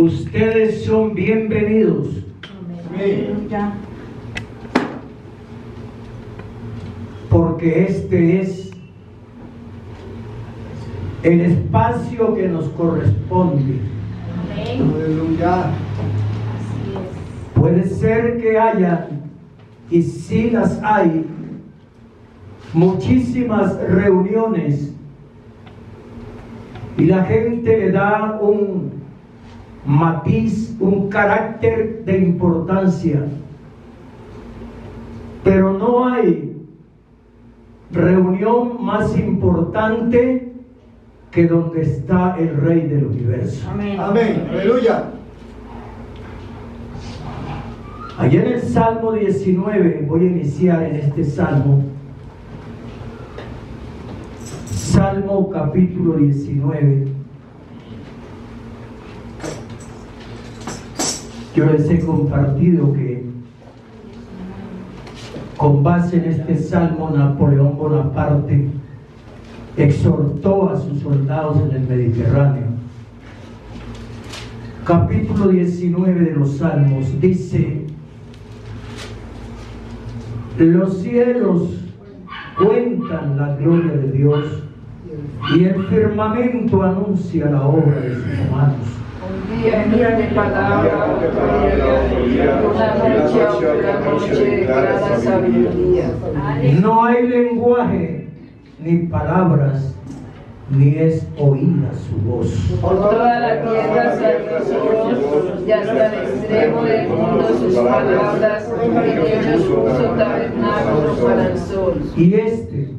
Ustedes son bienvenidos. Amén. Porque este es el espacio que nos corresponde. Amén. Aleluya. Puede ser que haya, y sí las hay, muchísimas reuniones y la gente le da un matiz, un carácter de importancia, pero no hay reunión más importante que donde está el Rey del Universo. Amén. Amén. Aleluya. Allá en el Salmo 19, voy a iniciar en este Salmo. Salmo capítulo 19. Yo les he compartido que con base en este Salmo Napoleón Bonaparte exhortó a sus soldados en el Mediterráneo. Capítulo 19 de los Salmos dice: los cielos cuentan la gloria de Dios y el firmamento anuncia la obra de sus manos. Envía de palabra, una noche de clara sabiduría. No hay lenguaje ni palabras, ni es oída su voz. Por toda la tierra salió su voz, y hasta el extremo del mundo sus palabras, en ellos puso tabernáculo para el sol. Y este,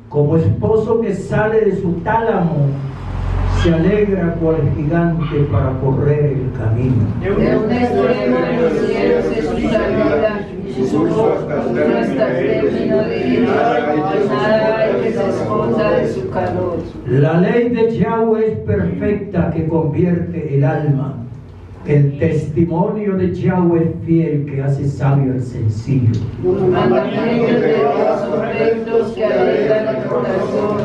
como esposo que sale de su tálamo, se alegra cual gigante para correr el camino. De un extremo de los cielos es su salida, y su voz hasta el término de ellos, nada hay que se esconda de su calor. La ley de Yahweh es perfecta, que convierte el alma. El testimonio de Yahweh es fiel, que hace sabio al sencillo. Los mandamientos de Dios son rectos, que alegran el corazón,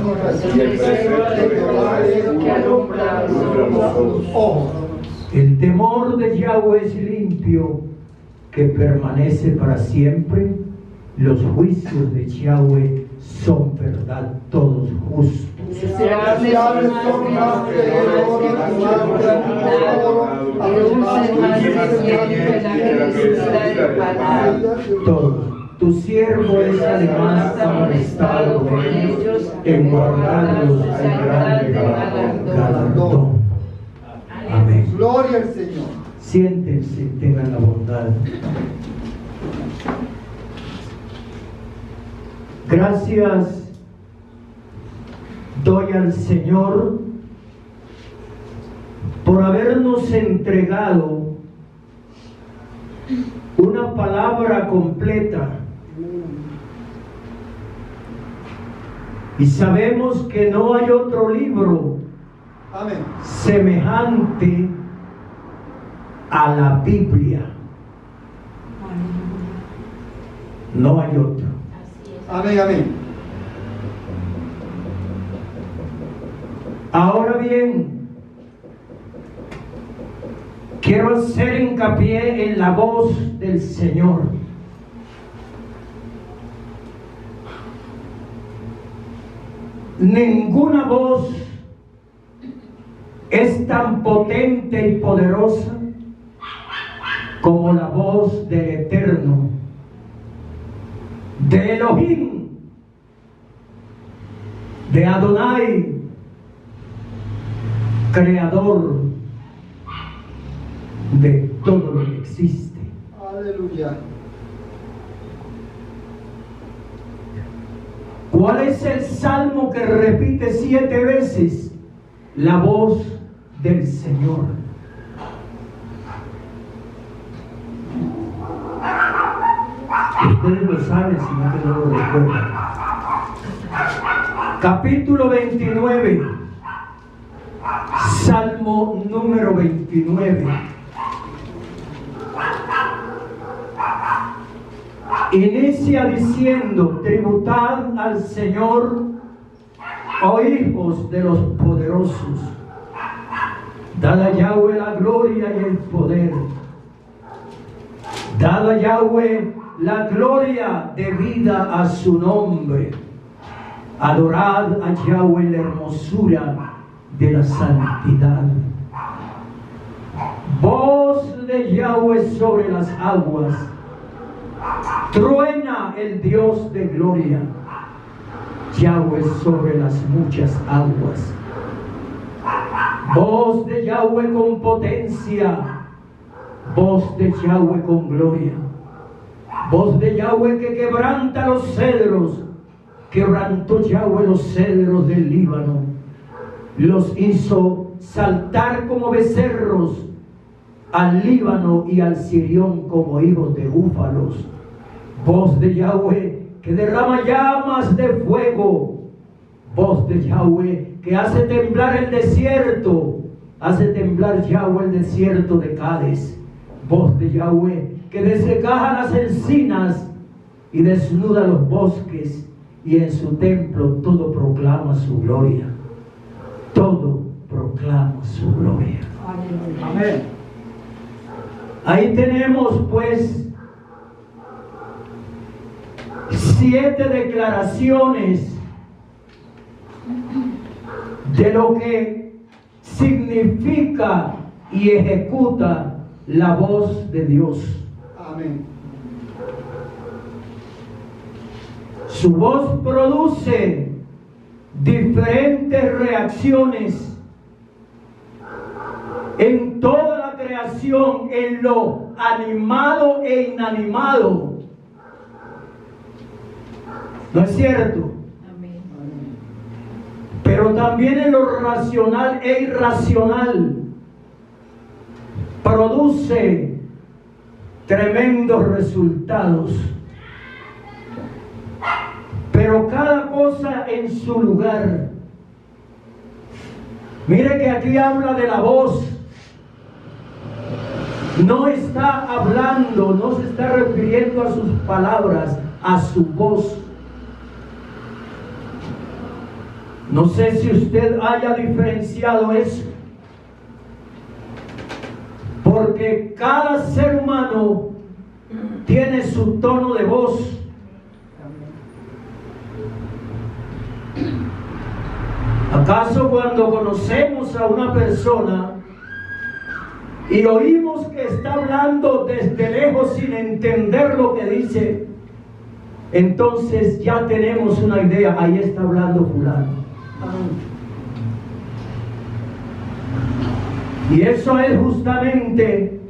el precepto de Jehová que alumbra los ojos. El temor de Yahweh es limpio, que permanece para siempre. Los juicios de Yahweh son verdad, todos justos. Deseables son más que el oro refinado, y dulces más que la dulzura del panal. Todos. Tu siervo es además amonestado por ellos, en guardarlos al grande galardón. Amén. Gloria al Señor. Siéntense, tengan la bondad. Gracias doy al Señor por habernos entregado una palabra completa. Y sabemos que no hay otro libro Amén. semejante a la Biblia. No hay otro. Amén, amén. Ahora bien, quiero hacer hincapié en la voz del Señor. Ninguna voz es tan potente y poderosa como la voz del Eterno, de Elohim, de Adonai, creador de todo lo que existe. Aleluya. ¿Cuál es el salmo que repite 7 veces? La voz del Señor. Ustedes lo saben, si no que no lo recuerdan. Capítulo 29, Salmo número 29. Inicia diciendo: tributad al Señor, oh hijos de los poderosos, Dad a Yahweh la gloria y el poder. Dad a Yahweh la gloria debida a su nombre. Adorad a Yahweh la hermosura de la santidad. Voz de Yahweh sobre las aguas. Truena el Dios de gloria. Yahweh sobre las muchas aguas. Voz de Yahweh con potencia. Voz de Yahweh con gloria. Voz de Yahweh que quebranta los cedros. Quebrantó Yahweh los cedros del Líbano. Los hizo saltar como becerros. Al Líbano y al Sirión como hijos de búfalos. Voz de Yahweh que derrama llamas de fuego. Voz de Yahweh que hace temblar el desierto. Hace temblar Yahweh el desierto de Cádiz. Voz de Yahweh que desencaja las encinas y desnuda los bosques, y en su templo todo proclama su gloria. Todo proclama su gloria. Amén. Ahí tenemos pues 7 declaraciones de lo que significa y ejecuta la voz de Dios. Amén. Su voz produce diferentes reacciones en toda la creación, en lo animado e inanimado. ¿No es cierto? Amén. Pero también en lo racional e irracional. Produce tremendos resultados. Pero cada cosa en su lugar. Mire que aquí habla de la voz. No está hablando, no se está refiriendo a sus palabras, a su voz. No sé si usted haya diferenciado eso. Porque cada ser humano tiene su tono de voz. ¿Acaso cuando conocemos a una persona y oímos que está hablando desde lejos sin entender lo que dice, entonces ya tenemos una idea, ahí está hablando fulano? Y eso es justamente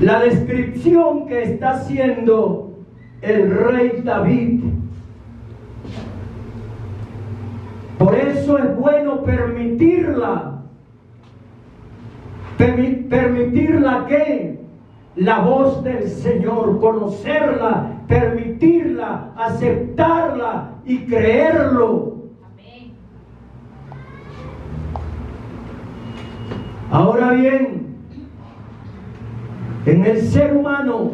la descripción que está haciendo el rey David. Por eso es bueno permitirla que la voz del Señor, conocerla, permitirla, aceptarla y creerlo. Amén. Ahora bien, en el ser humano,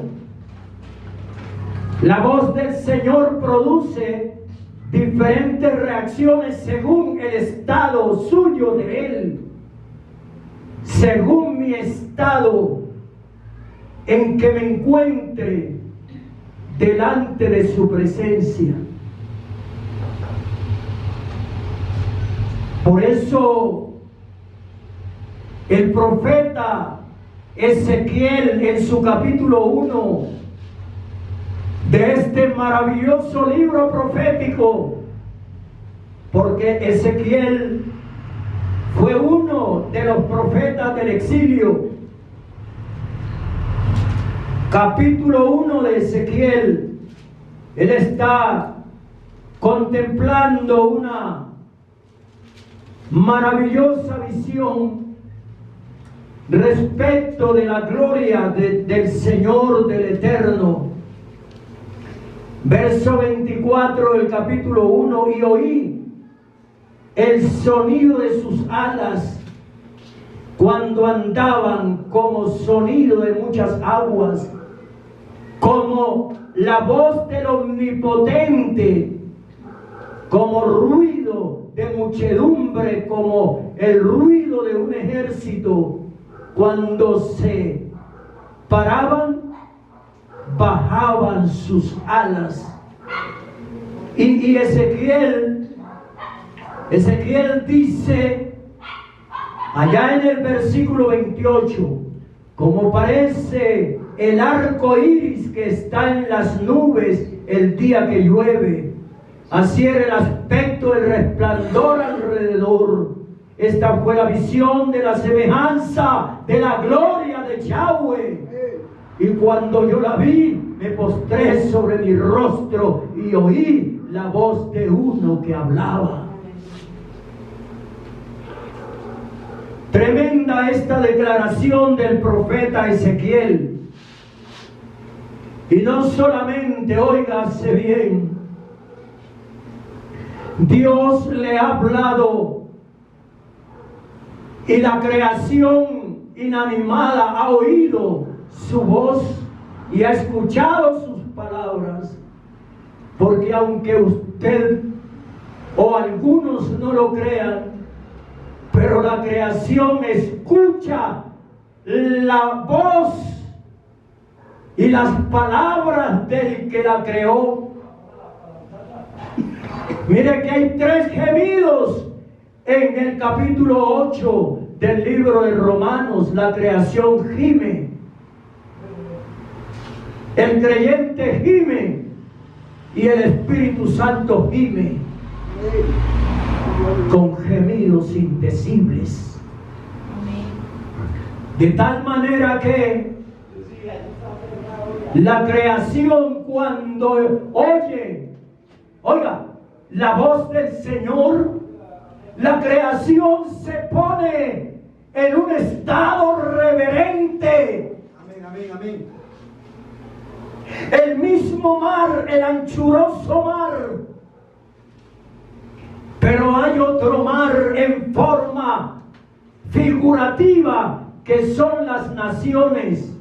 la voz del Señor produce diferentes reacciones según el estado suyo de Él, según mi estado en que me encuentre delante de su presencia. Por eso el profeta Ezequiel, en su capítulo 1 de este maravilloso libro profético, porque Ezequiel fue uno de los profetas del exilio. Capítulo 1 de Ezequiel, él está contemplando una maravillosa visión respecto de la gloria del Señor, del Eterno. Verso 24 del capítulo 1: y oí el sonido de sus alas cuando andaban, como sonido de muchas aguas, como la voz del Omnipotente, como ruido de muchedumbre, como el ruido de un ejército. Cuando se paraban, bajaban sus alas. Y Ezequiel dice allá en el versículo 28, como parece el arco iris que está en las nubes el día que llueve, así era el aspecto del resplandor alrededor. Esta fue la visión de la semejanza de la gloria de Yahweh. Y cuando yo la vi, me postré sobre mi rostro y oí la voz de uno que hablaba. Tremenda esta declaración del profeta Ezequiel. Y no solamente, óigase bien, Dios le ha hablado y la creación inanimada ha oído su voz y ha escuchado sus palabras. Porque aunque usted o algunos no lo crean, pero la creación escucha la voz y las palabras del que la creó. Mire que hay 3 gemidos en el capítulo 8 del libro de Romanos. La creación gime, el creyente gime y el Espíritu Santo gime con gemidos indecibles. De tal manera que la creación, cuando oiga la voz del Señor, la creación se pone en un estado reverente. Amén, amén, amén. El mismo mar, el anchuroso mar. Pero hay otro mar en forma figurativa, que son las naciones.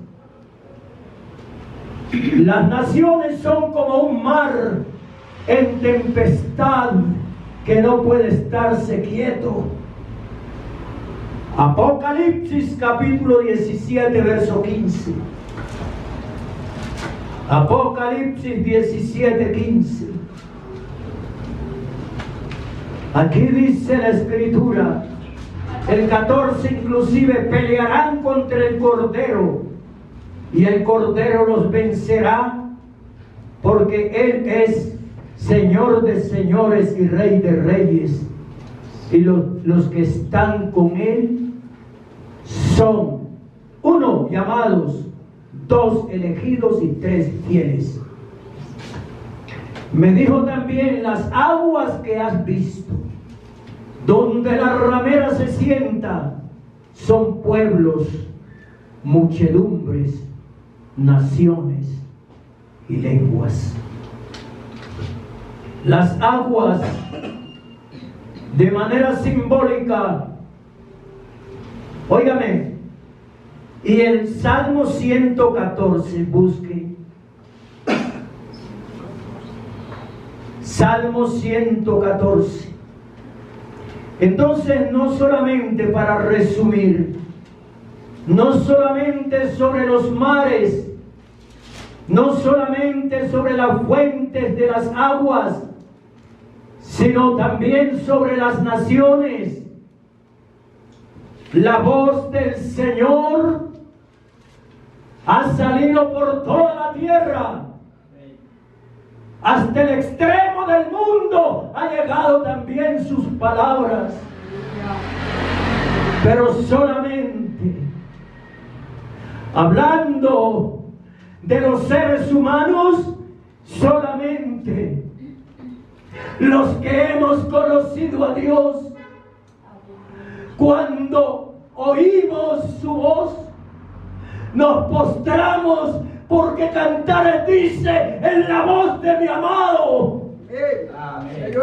Las naciones son como un mar en tempestad que no puede estarse quieto. Apocalipsis capítulo 17 verso 15. Apocalipsis 17, 15. Aquí dice la Escritura, el 14 inclusive, pelearán contra el Cordero y el Cordero los vencerá, porque Él es Señor de señores y Rey de reyes, y los que están con Él son 1, llamados, 2, elegidos y 3, fieles. Me dijo también, las aguas que has visto, donde la ramera se sienta, son pueblos, muchedumbres, naciones y lenguas. Las aguas, de manera simbólica, óigame, y el Salmo 114, busque. Salmo 114. Entonces, no solamente, para resumir, no solamente sobre los mares, no solamente sobre las fuentes de las aguas, sino también sobre las naciones. La voz del Señor ha salido por toda la tierra. Hasta el extremo del mundo ha llegado también sus palabras. Pero solamente hablando de los seres humanos, solamente los que hemos conocido a Dios, cuando oímos su voz, nos postramos, porque cantar dice, es la voz de mi amado. Amén.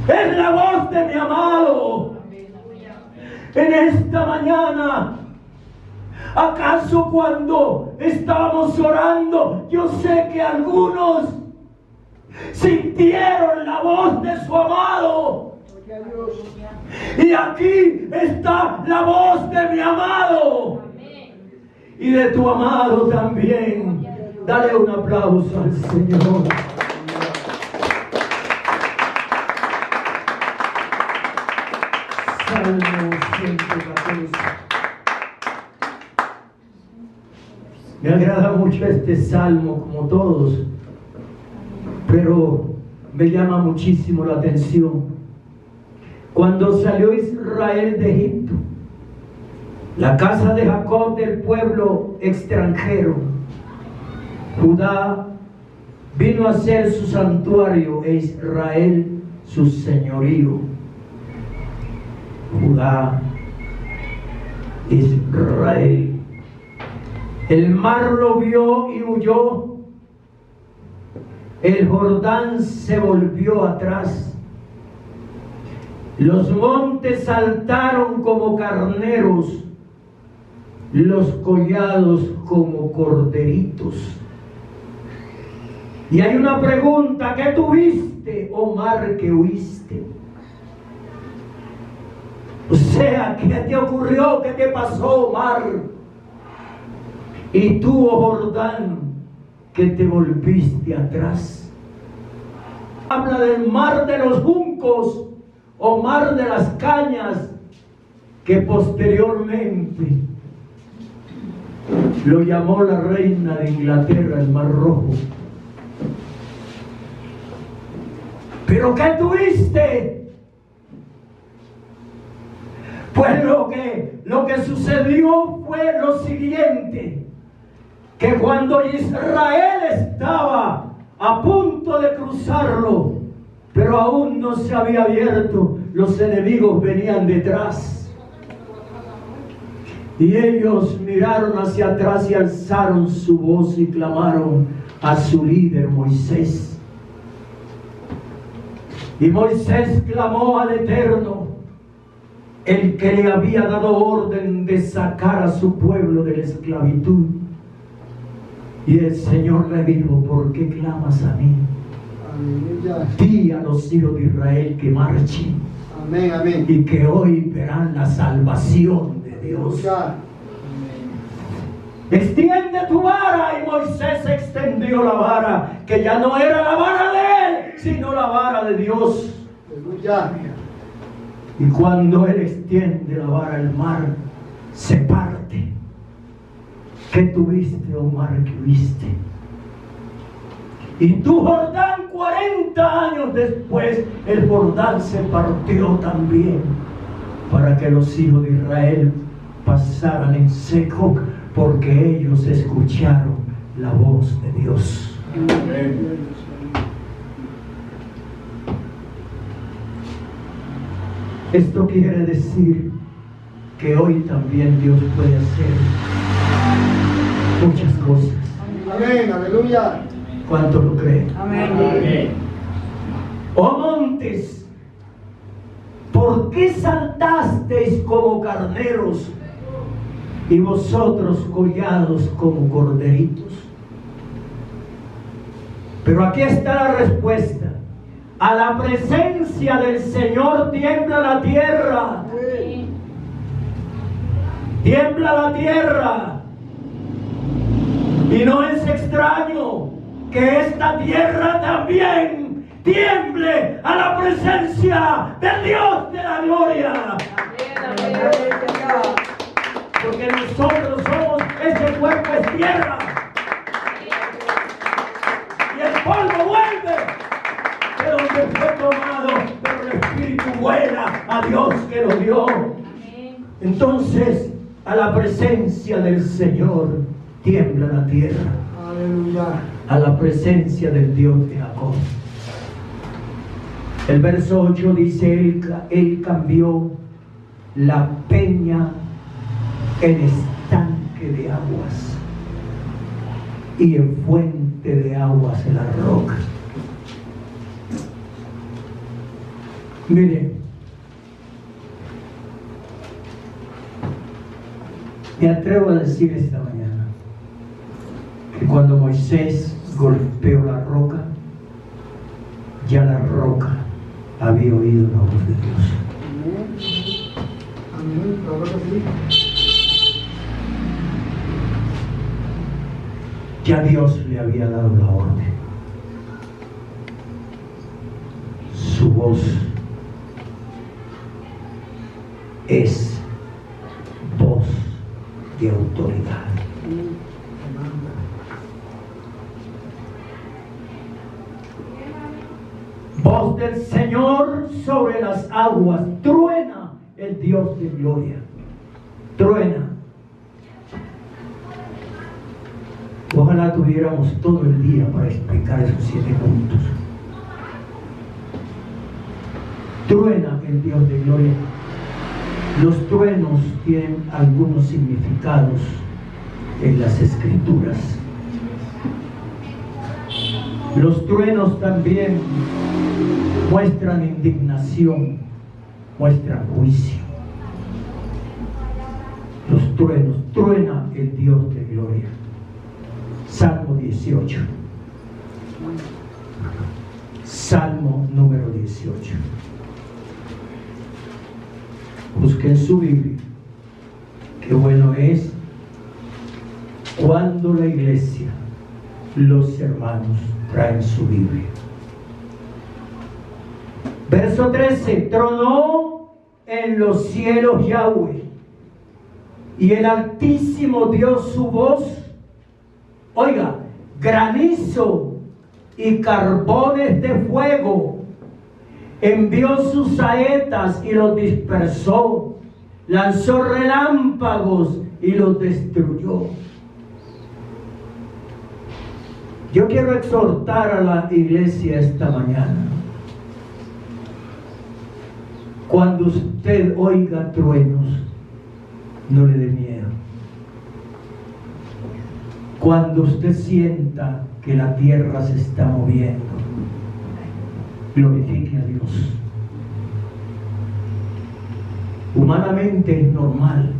Es la voz de mi amado. En esta mañana, ¿acaso cuando estábamos orando, yo sé que algunos sintieron la voz de su amado? Y aquí está la voz de mi amado. Y de tu amado también. Dale un aplauso al Señor. Salmo 114. Me agrada mucho este salmo, como todos, pero me llama muchísimo la atención. Cuando salió Israel de Egipto, la casa de Jacob del pueblo extranjero, Judá vino a ser su santuario e Israel su señorío. Judá, Israel. El mar lo vio y huyó. El Jordán se volvió atrás. Los montes saltaron como carneros, los collados como corderitos. Y hay una pregunta: ¿qué tuviste, oh mar, que huiste? O sea, ¿qué te ocurrió? ¿Qué te pasó, mar? Y tú, oh Jordán, que te volviste atrás. Habla del mar de los juncos o mar de las cañas, que posteriormente lo llamó la reina de Inglaterra el Mar Rojo. ¿Pero qué tuviste? Pues lo que sucedió fue lo siguiente: que cuando Israel estaba a punto de cruzarlo, pero aún no se había abierto, los enemigos venían detrás. Y ellos miraron hacia atrás y alzaron su voz y clamaron a su líder Moisés. Y Moisés clamó al Eterno, el que le había dado orden de sacar a su pueblo de la esclavitud. Y el Señor le dijo: ¿por qué clamas a mí? Aleluya. Di a los hijos de Israel que marchen. Amén, amén. Y que hoy verán la salvación de Dios. Aleluya. Extiende tu vara. Y Moisés extendió la vara, que ya no era la vara de él, sino la vara de Dios. Aleluya. Y cuando él extiende la vara, el mar se parte. ¿Qué tuviste, oh mar, que huiste? Y tu Jordán, 40 años después, el Jordán se partió también, para que los hijos de Israel pasaran en seco, porque ellos escucharon la voz de Dios. Amén. Esto quiere decir que hoy también Dios puede hacer muchas cosas. Amén, aleluya. ¿Cuántos lo creen? Amén. Oh montes, ¿por qué saltasteis como carneros y vosotros collados como corderitos? Pero aquí está la respuesta: a la presencia del Señor tiembla la tierra. Tiembla la tierra. Y no es extraño que esta tierra también tiemble a la presencia del Dios de la gloria. Porque nosotros somos, ese cuerpo es tierra. Y el polvo vuelve de donde fue tomado, pero el Espíritu vuela a Dios que lo dio. Entonces, a la presencia del Señor tiembla la tierra. Aleluya. A la presencia del Dios de Jacob. El verso 8 dice: Él cambió la peña en estanque de aguas y en fuente de aguas en la roca. Miren, me atrevo a decir esta mañana que cuando Moisés golpeó la roca, ya la roca había oído la voz de Dios. Amén. Claro que sí. Ya Dios le había dado la orden. Su voz es voz de autoridad. Voz del Señor sobre las aguas. Truena el Dios de gloria. Truena. Ojalá tuviéramos todo el día para explicar esos 7 puntos. Truena el Dios de gloria. Los truenos tienen algunos significados en las Escrituras. Los truenos también muestran indignación, muestran juicio. Los truenos, truena el Dios de gloria. Salmo 18. Salmo número 18. Busquen su Biblia. Qué bueno es cuando la iglesia, los hermanos, traen su Biblia. Verso 13. Tronó en los cielos Yahweh, y el Altísimo dio su voz. Oiga, granizo y carbones de fuego. Envió sus saetas y los dispersó. Lanzó relámpagos y los destruyó. Yo quiero exhortar a la iglesia esta mañana. Cuando usted oiga truenos, no le dé miedo. Cuando usted sienta que la tierra se está moviendo, glorifique a Dios. Humanamente es normal,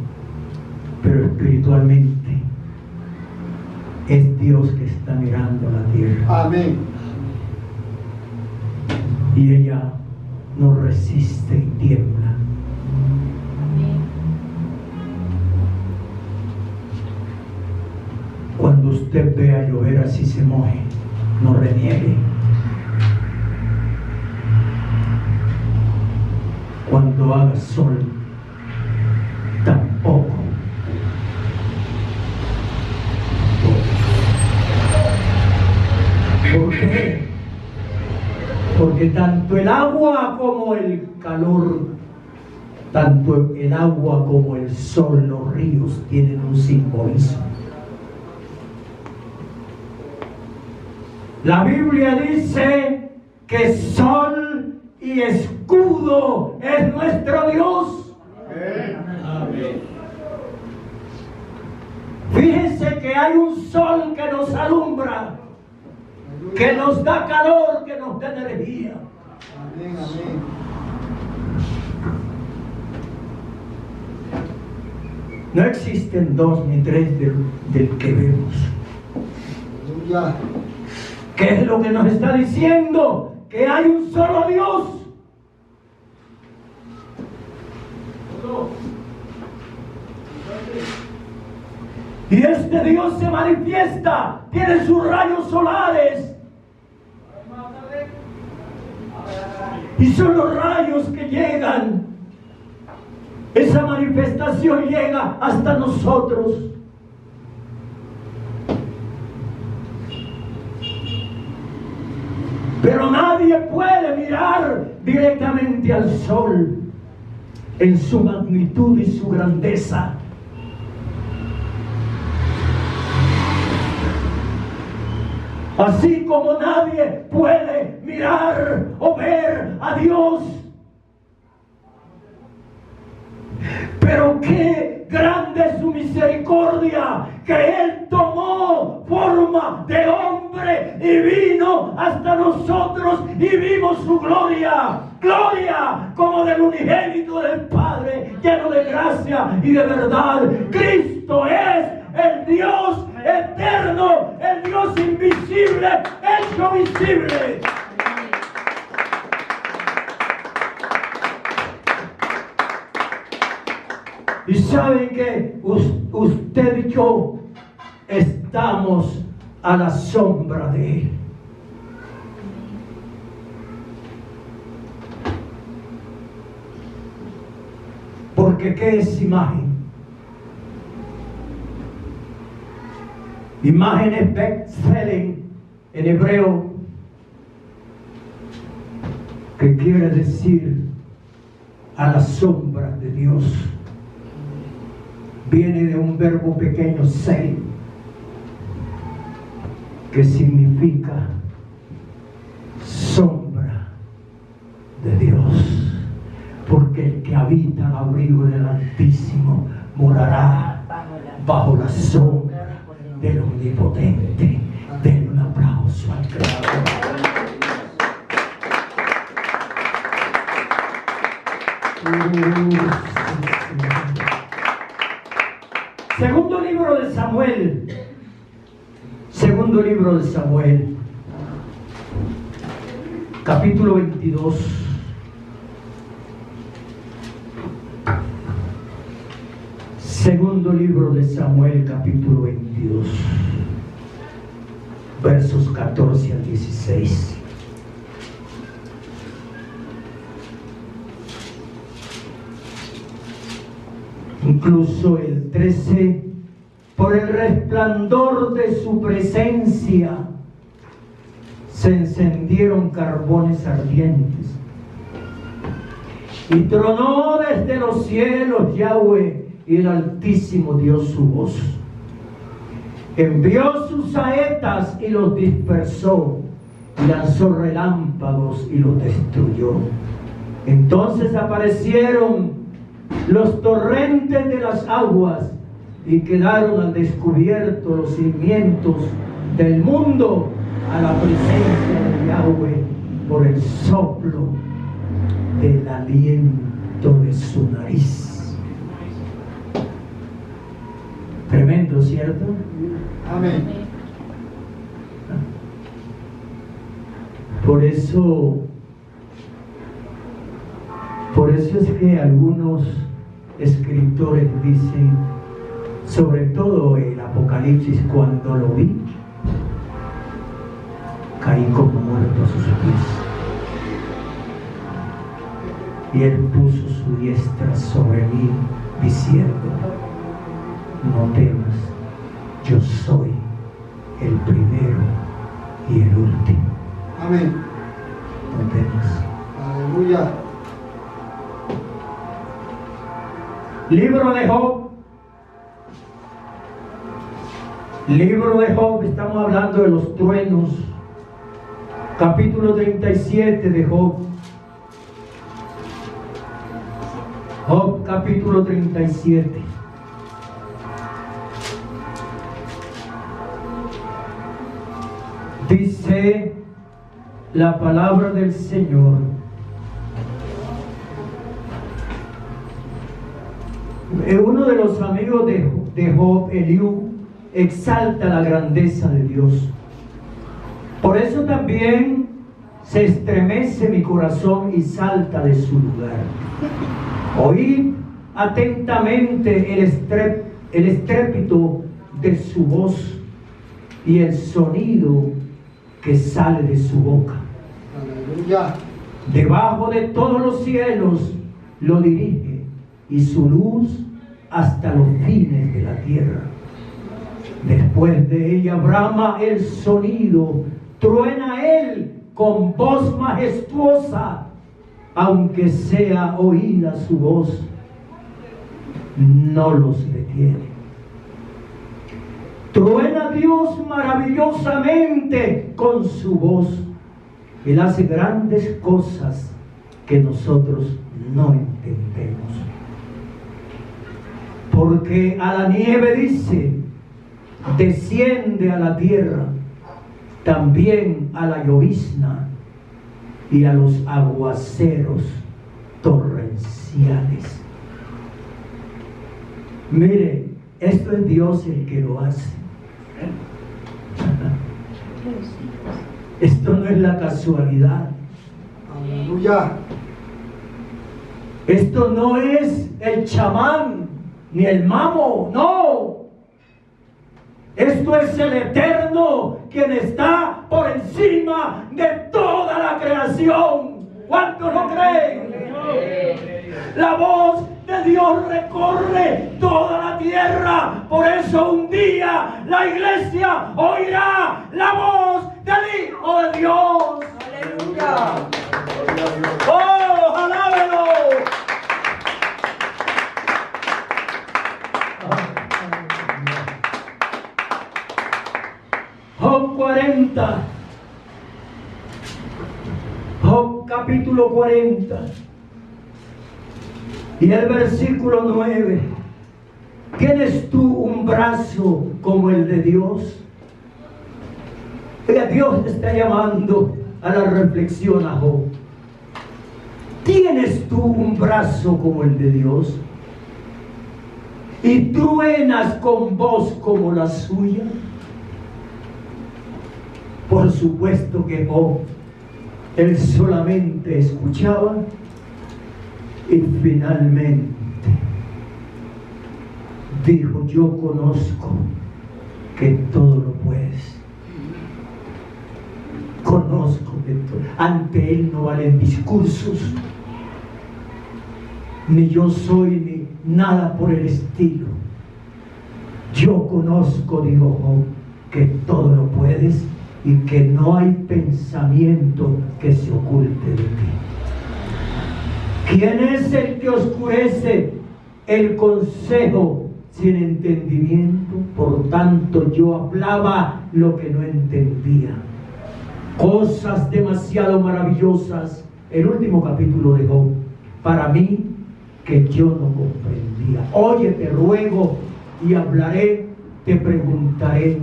pero espiritualmente es Dios que está mirando la tierra. Amén. Y ella no resiste y tiembla. Cuando usted vea llover así se moje, no reniegue. Cuando haga sol, tampoco. ¿Por qué? Porque tanto el agua como el calor, tanto el agua como el sol, los ríos tienen un simbolismo. La Biblia dice que sol y escudo es nuestro Dios. Amén. Fíjense que hay un sol que nos alumbra, que nos da calor, que nos da energía. Amén, amén. No existen dos ni tres del que vemos. Aleluya. ¿Qué es lo que nos está diciendo? Que hay un solo Dios. Y este Dios se manifiesta, tiene sus rayos solares. Y son los rayos que llegan. Esa manifestación llega hasta nosotros. Pero nadie puede mirar directamente al sol en su magnitud y su grandeza. Así como nadie puede mirar o ver a Dios. Pero qué grande es su misericordia, que Él tomó forma de hombre y vino hasta nosotros y vimos su gloria. Gloria como del unigénito del Padre, lleno de gracia y de verdad. Cristo es el Dios eterno, el Dios invisible, hecho visible. saben que usted y yo estamos a la sombra de Él. Porque ¿qué es imagen? Imagen es Betzelem en hebreo, que quiere decir a la sombra de Dios. Viene de un verbo pequeño, sel, que significa sombra de Dios. Porque el que habita al abrigo del Altísimo morará bajo la sombra del Omnipotente. Den un aplauso al Creador. Segundo libro de Samuel. Segundo libro de Samuel. Capítulo 22. Segundo libro de Samuel, capítulo 22, versos 14 al 16. Incluso el 13, por el resplandor de su presencia se encendieron carbones ardientes y tronó desde los cielos Yahweh, y el Altísimo dio su voz. Envió sus saetas y los dispersó, y lanzó relámpagos y los destruyó. Entonces aparecieron los torrentes de las aguas y quedaron al descubierto los cimientos del mundo a la presencia de Yahweh por el soplo del aliento de su nariz. Tremendo, ¿cierto? Amén. Por eso es que algunos escritores dicen, sobre todo el Apocalipsis, cuando lo vi, caí como muerto a sus pies. Y Él puso su diestra sobre mí, diciendo: no temas, yo soy el primero y el último. Amén. No temas. Aleluya. Libro de Job. Libro de Job, estamos hablando de los truenos. Capítulo 37 de Job. Job, capítulo 37. Dice la palabra del Señor: uno de los amigos de Job, Eliú, exalta la grandeza de Dios. Por eso también se estremece mi corazón y salta de su lugar. Oíd atentamente el estrépito de su voz y el sonido que sale de su boca. Aleluya. Debajo de todos los cielos lo dirige, y su luz hasta los fines de la tierra. Después de ella brama el sonido, truena él con voz majestuosa, aunque sea oída su voz, no los detiene. Truena Dios maravillosamente con su voz. Él hace grandes cosas que nosotros no entendemos. Porque a la nieve dice: desciende a la tierra, también a la llovizna y a los aguaceros torrenciales. Mire, esto es Dios el que lo hace. Esto no es la casualidad. Aleluya. Esto no es el chamán ni el mamo, no. Esto es el Eterno, quien está por encima de toda la creación. ¿Cuántos lo creen? La voz de Dios recorre toda la tierra. Por eso un día la iglesia oirá la voz del Hijo de Dios. ¡Aleluya! ¡Oh, alábelo! Job 40. Job capítulo 40. Y el versículo 9. ¿Tienes tú un brazo como el de Dios? Oiga, Dios está llamando a la reflexión a Job. ¿Tienes tú un brazo como el de Dios? ¿Y truenas con voz como la suya? Por supuesto que Job, él solamente escuchaba y finalmente dijo: yo conozco que todo lo puedes. Conozco que todo. Ante él no valen discursos, ni yo soy, ni nada por el estilo. Yo conozco, dijo Job, que todo lo puedes y que no hay pensamiento que se oculte de ti. ¿Quién es el que oscurece el consejo sin entendimiento? Por tanto, yo hablaba lo que no entendía. Cosas demasiado maravillosas, el último capítulo de Job, para mí, que yo no comprendía. Oye, te ruego y hablaré, te preguntaré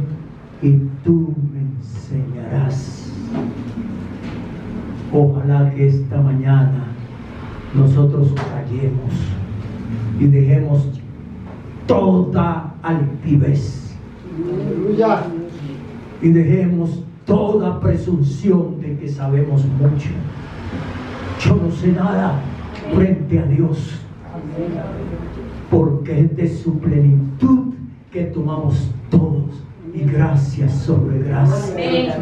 y tú me enseñarás. Ojalá que esta mañana nosotros callemos y dejemos toda altivez. Aleluya. Y dejemos toda presunción de que sabemos mucho. Yo no sé nada frente a Dios, porque es de su plenitud que tomamos todos, y gracias sobre gracia.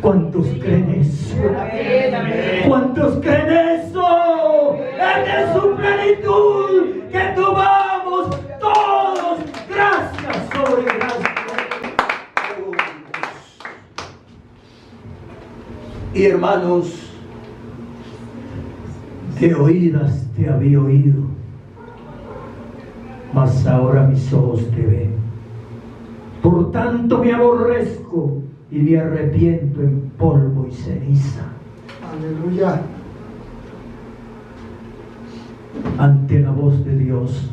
¿Cuántos creen eso? ¿Cuántos creen eso? Es de su plenitud que tomamos todos, gracias sobre gracia. Y hermanos, de oídas te había oído, mas ahora mis ojos te ven. Por tanto me aborrezco y me arrepiento en polvo y ceniza. Aleluya. Ante la voz de Dios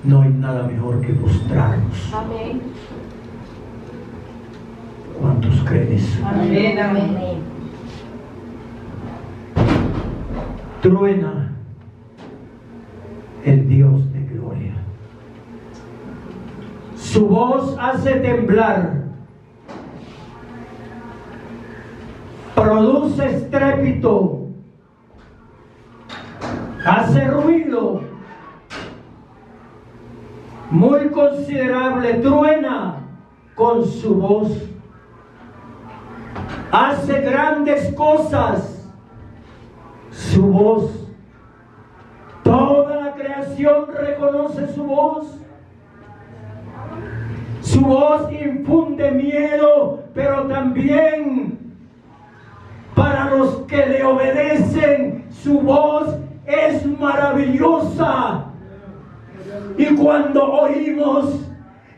no hay nada mejor que postrarnos. Amén. ¿Cuántos creen eso? Amén, amén. Truena el Dios de gloria. Su voz hace temblar, produce estrépito, hace ruido muy considerable, truena con su voz, hace grandes cosas, su voz. Toda la creación reconoce su voz. Su voz infunde miedo, pero también para los que le obedecen, su voz es maravillosa. Y cuando oímos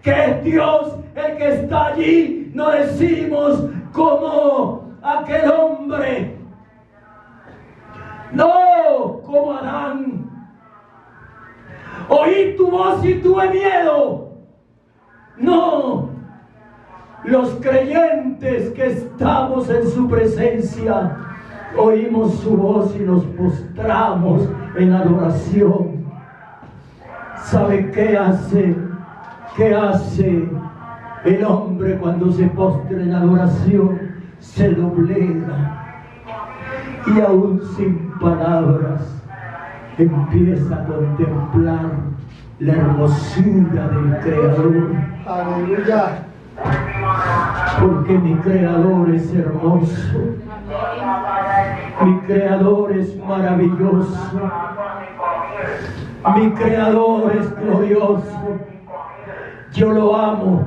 que es Dios el que está allí, no decimos como aquel hombre, no, como Adán: oí tu voz y tuve miedo. No, los creyentes que estamos en su presencia, oímos su voz y nos postramos en adoración. ¿Sabe qué hace? ¿Qué hace el hombre cuando se postra en adoración? Se doblega y aún sin palabras empieza a contemplar la hermosura del Creador. Aleluya. Porque mi Creador es hermoso. Mi Creador es maravilloso. Mi Creador es glorioso. Yo lo amo.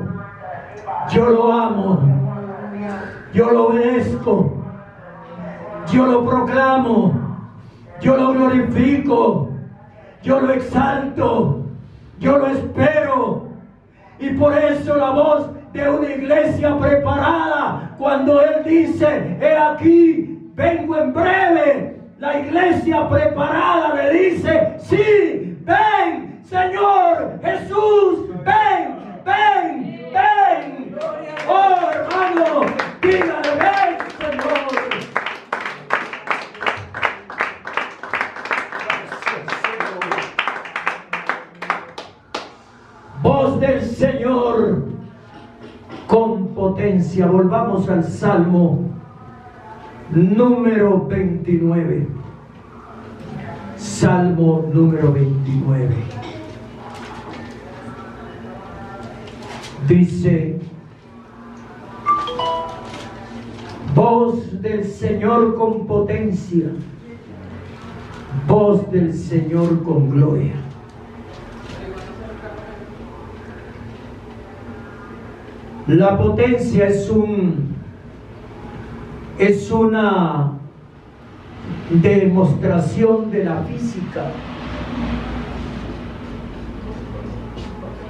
Yo lo amo. Yo lo obedezco. Yo lo proclamo. Yo lo glorifico. Yo lo exalto. Yo lo espero. Y por eso la voz de una iglesia preparada, cuando Él dice, he aquí, vengo en breve, la iglesia preparada le dice, sí, ven, Señor Jesús, ven, ven, ven. Oh, hermano, dígale, ven, Señor. Voz del Señor con potencia. Volvamos al Salmo número 29. Salmo número 29. Dice, voz del Señor con potencia, voz del Señor con gloria. La potencia es una demostración de la física.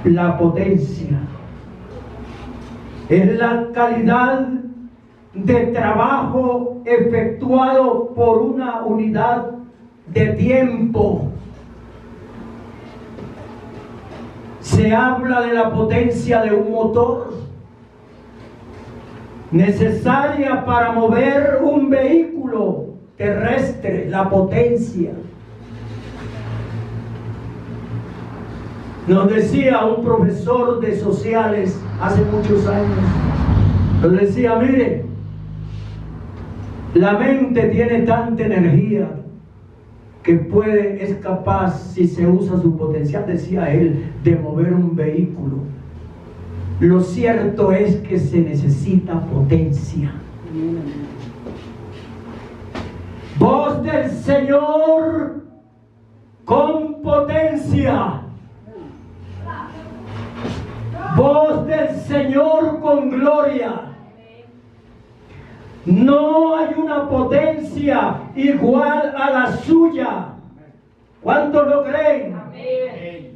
La potencia es la calidad de trabajo efectuado por una unidad de tiempo. Se habla de la potencia de un motor necesaria para mover un vehículo terrestre, la potencia. Nos decía un profesor de sociales hace muchos años, nos decía, mire, la mente tiene tanta energía que es capaz, si se usa su potencial, decía él, de mover un vehículo. Lo cierto es que se necesita potencia. Voz del Señor con potencia. Voz del Señor con gloria. No hay una potencia igual a la suya. ¿Cuántos lo creen? Amén.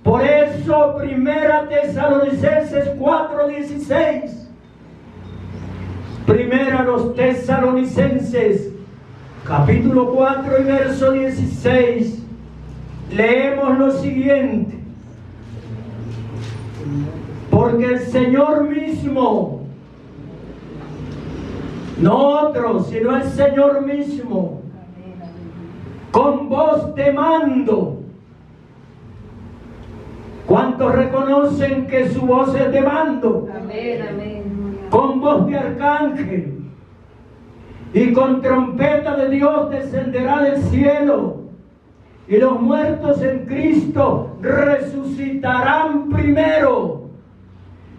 Por eso, 1 Tesalonicenses 4:16. 1 Tesalonicenses, capítulo 4 y verso 16. Leemos lo siguiente. Porque el Señor mismo, no otro, sino el Señor mismo, con voz de mando. ¿Cuántos reconocen que su voz es de mando? Amén, amén. Con voz de arcángel y con trompeta de Dios descenderá del cielo, y los muertos en Cristo resucitarán primero.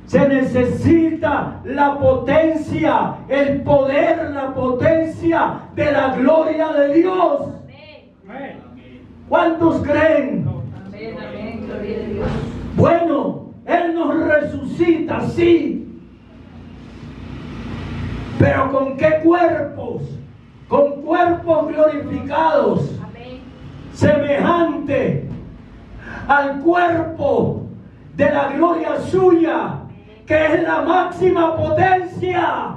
Se necesita la potencia, el poder, la potencia de la gloria de Dios. Amén. ¿Cuántos creen? Amén, amén, gloria a Dios. Bueno, Él nos resucita, sí. Pero ¿con qué cuerpos? Con cuerpos glorificados. Amén. Semejante al cuerpo de la gloria suya, que es la máxima potencia.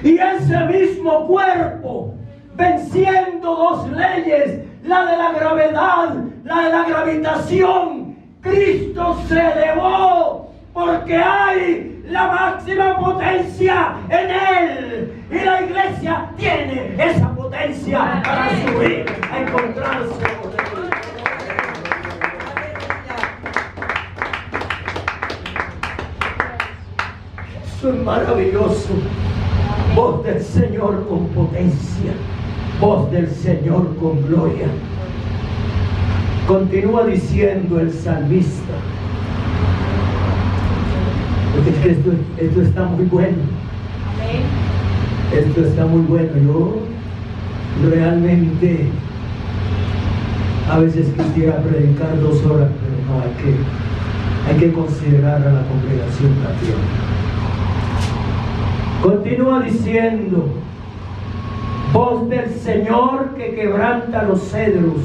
Y ese mismo cuerpo, venciendo dos leyes, la de la gravedad, la de la gravitación, Cristo se elevó porque hay la máxima potencia en Él. Y la iglesia tiene esa potencia para subir a encontrarse con Él. Eso es maravilloso. Voz del Señor con potencia. voz del Señor con gloria. Continúa diciendo el salmista, porque es que esto está muy bueno. Esto está muy bueno. Yo realmente a veces quisiera predicar 2 horas, pero no, hay que considerar a la congregación también. Continúa diciendo, voz del Señor que quebranta los cedros.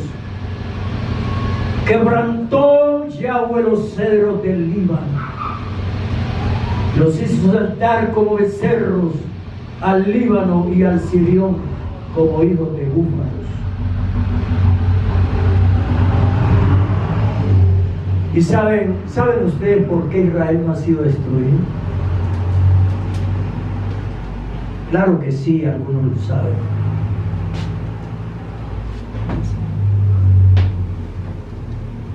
Quebrantó Yahweh los cedros del Líbano. Los hizo saltar como becerros al Líbano y al Sirión como hijos de búfalos. ¿Y saben ustedes por qué Israel no ha sido destruido? Claro que sí, algunos lo saben.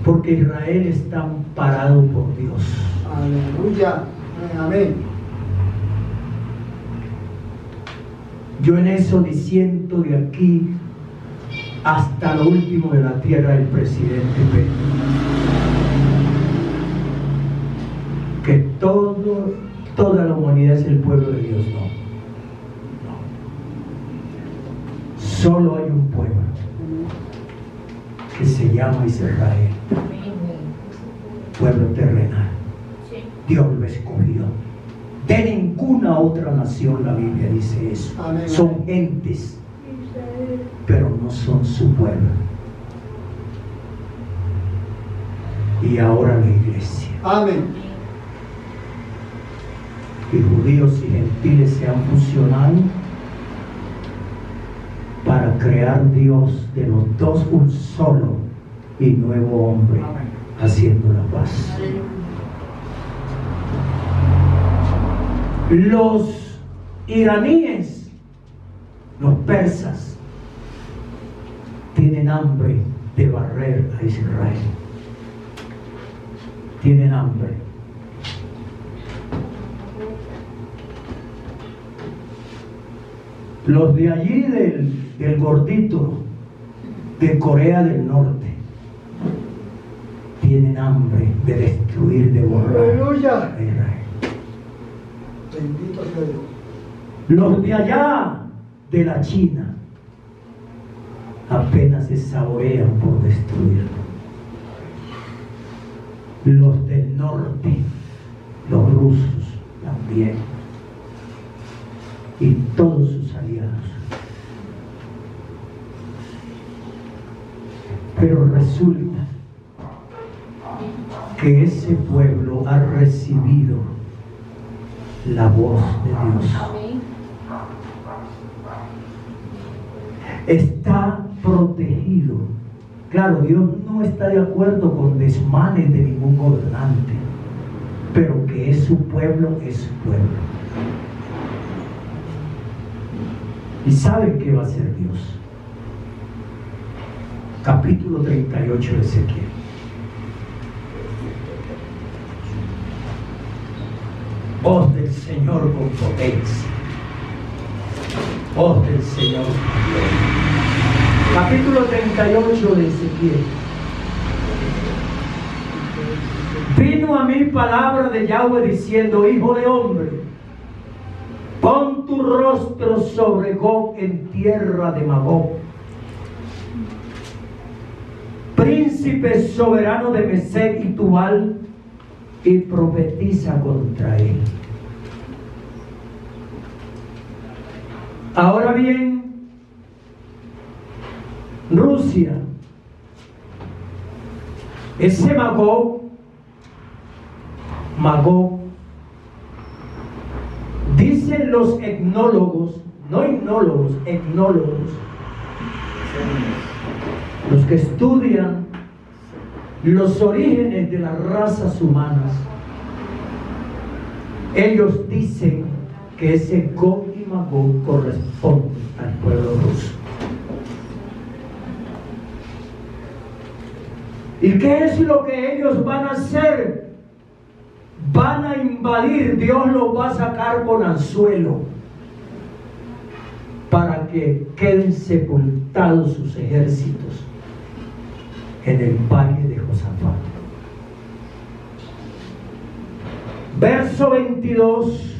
Porque Israel está amparado por Dios. Aleluya. Amén. Yo en eso diciendo de aquí hasta lo último de la tierra del presidente Petro, que toda la humanidad es el pueblo de Dios. No. Solo hay un pueblo que se llama Israel, pueblo terrenal. Dios lo escogió. De ninguna otra nación la Biblia dice eso. Amén. Son gentes, pero no son su pueblo. Y ahora la iglesia. Amén. Y judíos y gentiles se han fusionado para crear Dios de los dos un solo y nuevo hombre, haciendo la paz. Los iraníes, los persas, tienen hambre de barrer a Israel. Tienen hambre. Los de allí del gordito de Corea del Norte tienen hambre de destruir, de borrar Aleluya. a Israel. Bendito sea Dios. Los de allá de la China apenas se saborean por destruirlo. Los del norte, los rusos también, y todos sus aliados. Pero resulta que ese pueblo ha recibido la voz de Dios. Está protegido. Claro, Dios no está de acuerdo con desmanes de ningún gobernante, pero que es su pueblo, es su pueblo. ¿Y saben qué va a hacer Dios? Capítulo 38 de Ezequiel. Voz del Señor con potencia. Voz del Señor con gloria. Capítulo 38 de Ezequiel. Vino a mí palabra de Yahweh diciendo: hijo de hombre, pon tu rostro sobre Gog en tierra de Magog, príncipe soberano de Mesec y Tubal, y profetiza contra él. Ahora bien, Rusia, ese Magog, dicen los etnólogos, no etnólogos, etnólogos, los que estudian los orígenes de las razas humanas, ellos dicen que ese Gog y Magog corresponde al pueblo ruso. ¿Y qué es lo que ellos van a hacer? Van a invadir, Dios los va a sacar con anzuelo para que queden sepultados sus ejércitos en el valle de Josafat. Verso 22,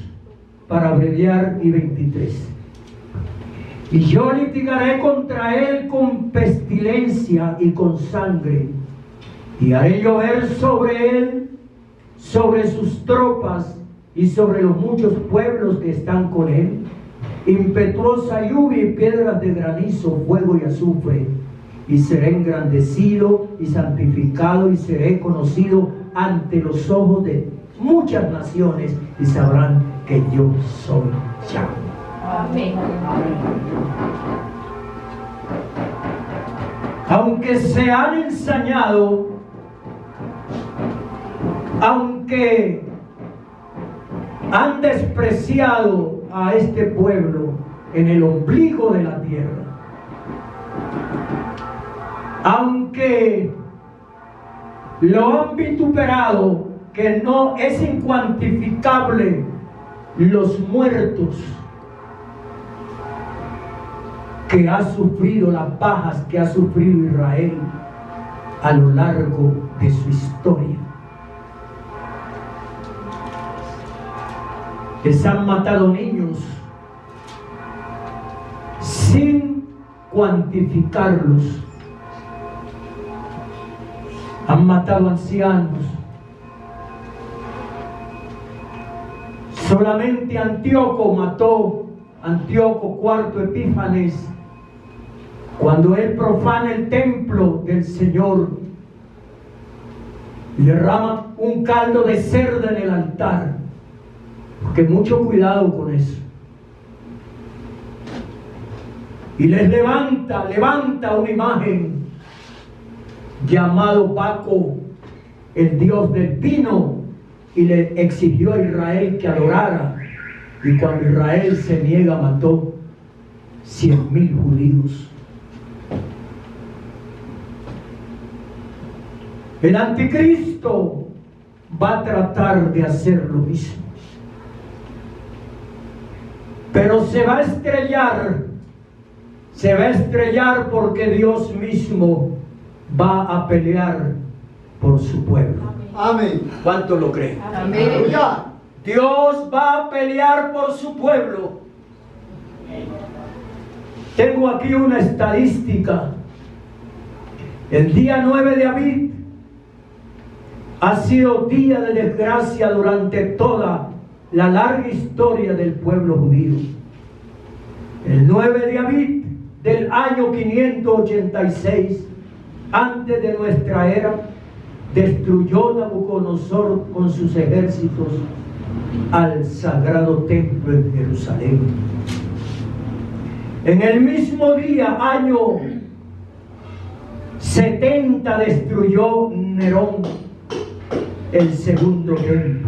para abreviar, y 23. Y yo litigaré contra él con pestilencia y con sangre, y haré llover sobre él, sobre sus tropas y sobre los muchos pueblos que están con él, impetuosa lluvia y piedras de granizo, fuego y azufre, y seré engrandecido y santificado y seré conocido ante los ojos de muchas naciones, y sabrán que yo soy Yahweh. Amén. Aunque se han ensañado, aunque han despreciado a este pueblo en el ombligo de la tierra, aunque lo han vituperado, que no es incuantificable los muertos que ha sufrido, las bajas que ha sufrido Israel a lo largo de su historia. Les han matado niños sin cuantificarlos. Han matado ancianos. Solamente Antíoco mató, Antíoco IV Epífanes, cuando él profana el templo del Señor y derrama un caldo de cerda en el altar. Porque mucho cuidado con eso. Y les levanta una imagen llamado Baco, el dios del vino, y le exigió a Israel que adorara. Y cuando Israel se niega, mató 100,000 judíos. El anticristo va a tratar de hacer lo mismo, pero se va a estrellar porque Dios mismo va a pelear por su pueblo. Amén. ¿Cuánto lo creen? Amén. Aleluya. Dios va a pelear por su pueblo. Tengo aquí una estadística. El día 9 de Abib ha sido día de desgracia durante toda la larga historia del pueblo judío. El 9 de Abib del año 586 antes de nuestra era, destruyó Nabucodonosor con sus ejércitos al sagrado templo en Jerusalén. En el mismo día, año 70, destruyó Nerón el segundo templo.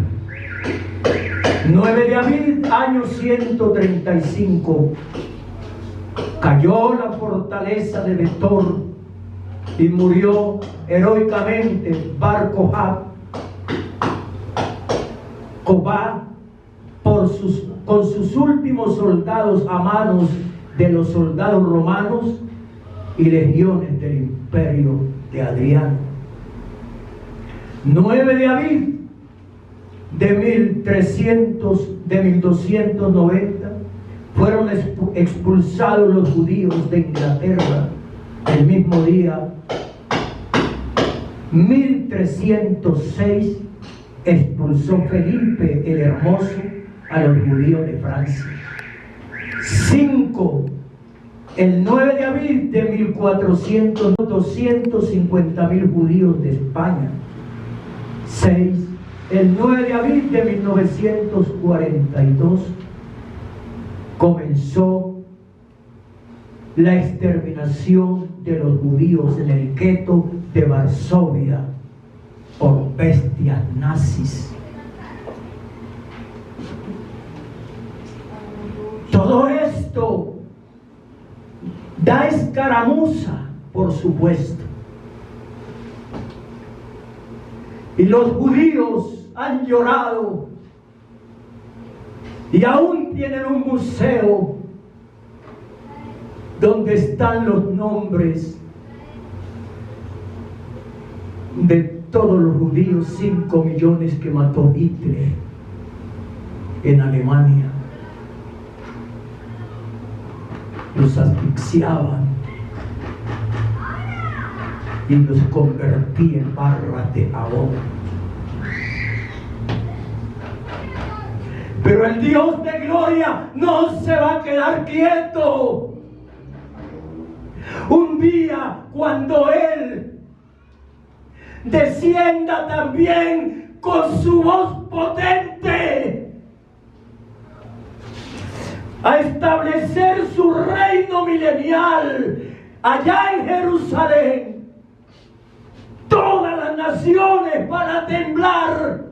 9 de abril, año 135, cayó la fortaleza de Betor y murió heroicamente Bar Cobá con sus últimos soldados a manos de los soldados romanos y legiones del imperio de Adriano. 9 de abril de 1290 fueron expulsados los judíos de Inglaterra. El mismo día 1306 expulsó Felipe el Hermoso a los judíos de Francia. 5. El 9 de abril de 1400, 250,000 judíos de España. 6. El 9 de abril de 1942 comenzó la exterminación de los judíos en el gueto de Varsovia por bestias nazis. Todo esto da escaramuza, por supuesto. Y los judíos han llorado y aún tienen un museo donde están los nombres de todos los judíos, 5 millones que mató Hitler en Alemania. Los asfixiaban y los convertía en barras de jabón. Pero el Dios de gloria no se va a quedar quieto. Un día, cuando Él descienda también con su voz potente a establecer su reino milenial allá en Jerusalén, todas las naciones van a temblar.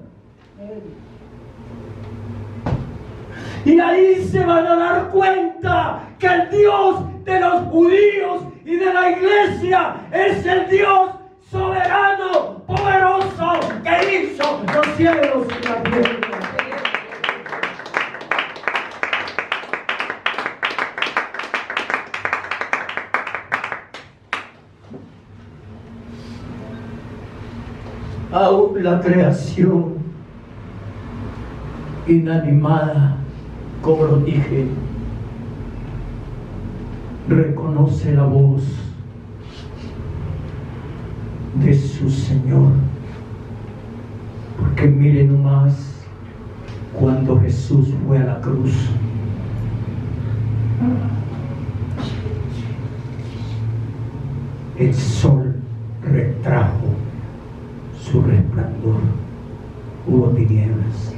Y ahí se van a dar cuenta que el Dios de los judíos y de la iglesia es el Dios soberano, poderoso, que hizo los cielos y la tierra. Aún la creación inanimada, como lo dije, reconoce la voz de su Señor. Porque miren nomás, cuando Jesús fue a la cruz, el sol retrajo su resplandor, hubo tinieblas,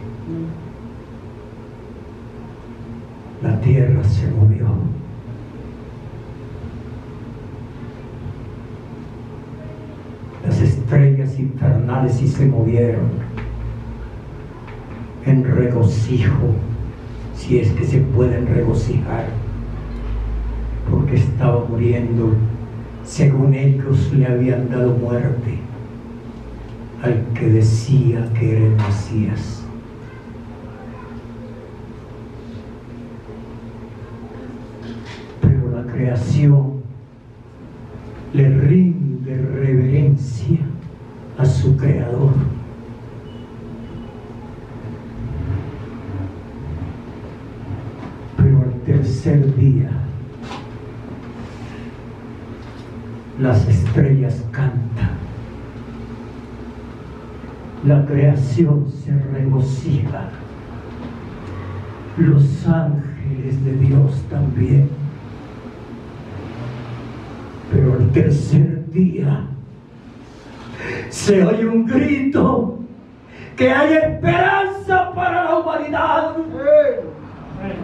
la tierra se movió, las estrellas infernales sí se movieron en regocijo, si es que se pueden regocijar, porque estaba muriendo, según ellos le habían dado muerte al que decía que era el Mesías. Pero la creación le rinde reverencia a su Creador. Pero al tercer día las estrellas cantan, la creación se regocija, los ángeles de Dios también. Pero al tercer día se oye un grito que hay esperanza para la humanidad.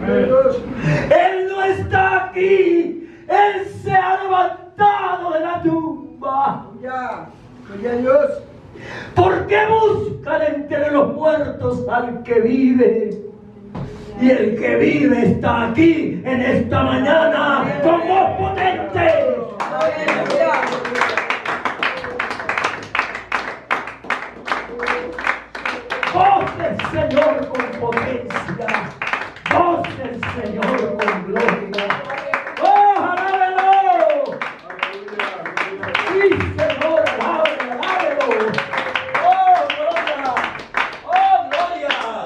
Él no está aquí, Él se ha levantado de la tumba. Gloria a Dios. ¿Por qué buscan entre los muertos al que vive? Y el que vive está aquí en esta mañana con voz potente. Voz del Señor con potencia, voz del Señor con gloria.